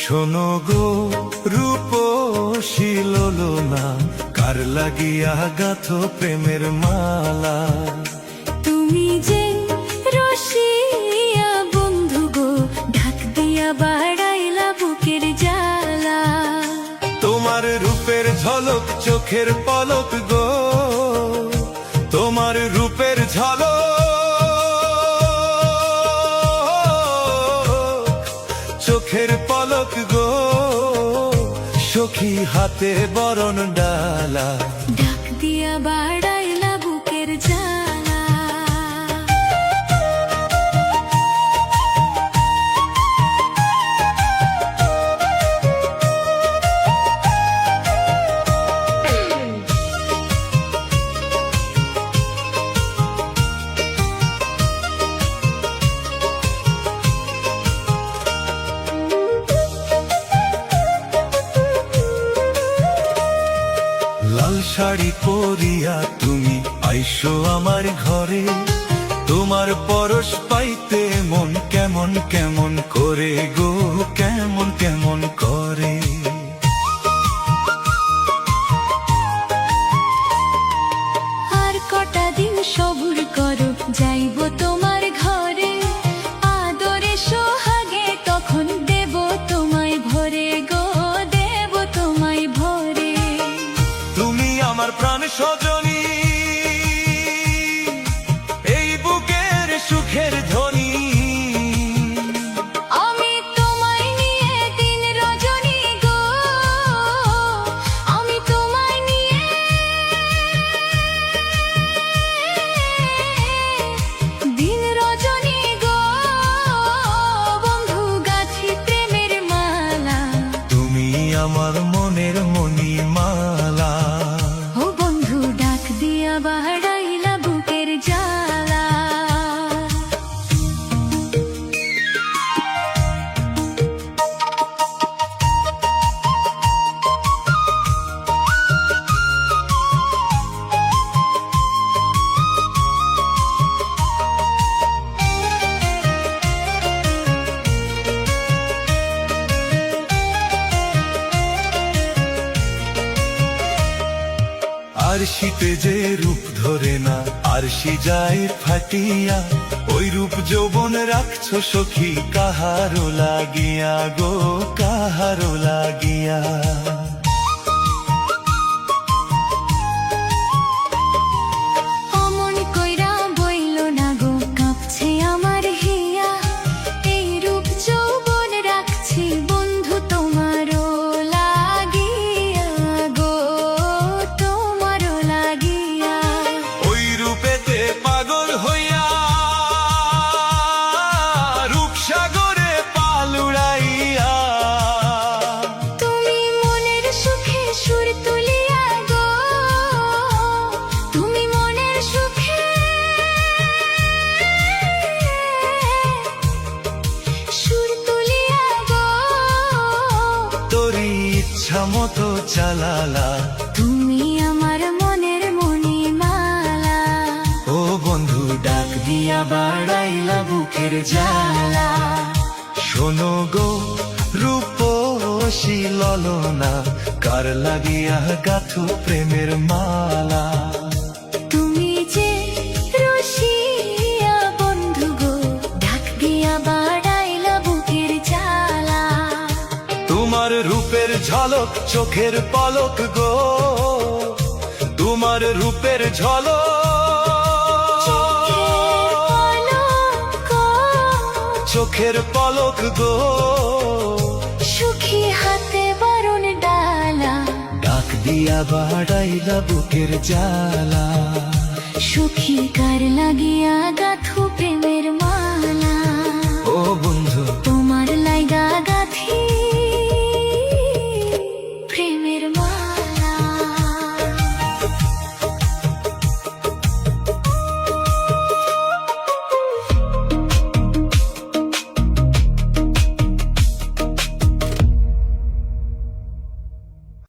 শোনো গো রূপসী লোলনা, কার লাগিয়া গাথো প্রেমের মালা। তুমি যে রসিয়া বন্ধু গো, ঢাক দিয়া বাড়াইলা বুকের জ্বালা। তোমার রূপের ঝলক চোখের পলক গো, তোমার রূপের ঝলক চোখের পলক গো, সখী হাতে বরণ ডালা। ঢাক দিয়া বাড়াইলা বুকের জ্বালা। লাল শাড়ি পরিয়া তুমি আইসো আমার ঘরে, তোমার পরশ পাইতে মন কেমন কেমন করে গো, কেমন কেমন করে। আর কটা দিন সবুর করো, যাইব তোমার ঘরে। আদরে সোহাগে তখন দেব তোমায় ভরে গো, দেব তোমায় ভরে। তুমি আমার প্রাণ সজনী, এই বুকের সুখের ধ্বনি। আমি তোমায় নিয়ে দিন রজনী গো, আমি তোমায় নিয়ে দিন রজনী গো, বন্ধু গাছি প্রেমের মালা। তুমি আমার মনের মণিমালা। ও বন্ধু ডাক দিয়া বাড়াইলা বুকের জ্বালা। আরশিতে যে রূপ ধরে না, আরশি যায় ফাটিয়া। ওই রূপ যৌবন রাখছো সখী কাহারো লাগিয়া গো, কাহারো লাগিয়া। অমন কইরা বইল না গো, কাঁপছে আমার হিয়া। এই রূপ যৌবন রাখছি বন্ধু তোমারও লাগিয়া গো, তোমারও লাগিয়া। ওই রূপেতে পাগল হইয়া রূপসাগরে পাল উড়াইয়া। তুমি মনের সুখে সুর তুলিয়া গো, তুমি মনের সুখে সুর তুলিয়া গো, তোরই ইচ্ছা মতো চালালা। তুমি আমার মনের মণিমালা। ও বন্ধু ডাক দিয়া বাড়াইলা বুকের জ্বালা। শোনো গো রূপসী ললনা, কার লাগিয়া গাথো প্রেমের মালা। তুমি যে রসিয়া বন্ধু গো, ঢাক দিয়া বাড়াইলা বুকের জ্বালা। তোমার রূপের ঝলক চোখের পলক গো, তোমার রূপের ঝলক চোখের পলক গো, সুখী হাতে বরণ ডালা। ডাক দিয়া বাড়াইলা বুকের জ্বালা। সখী কার লাগিয়া গাথু প্রেমের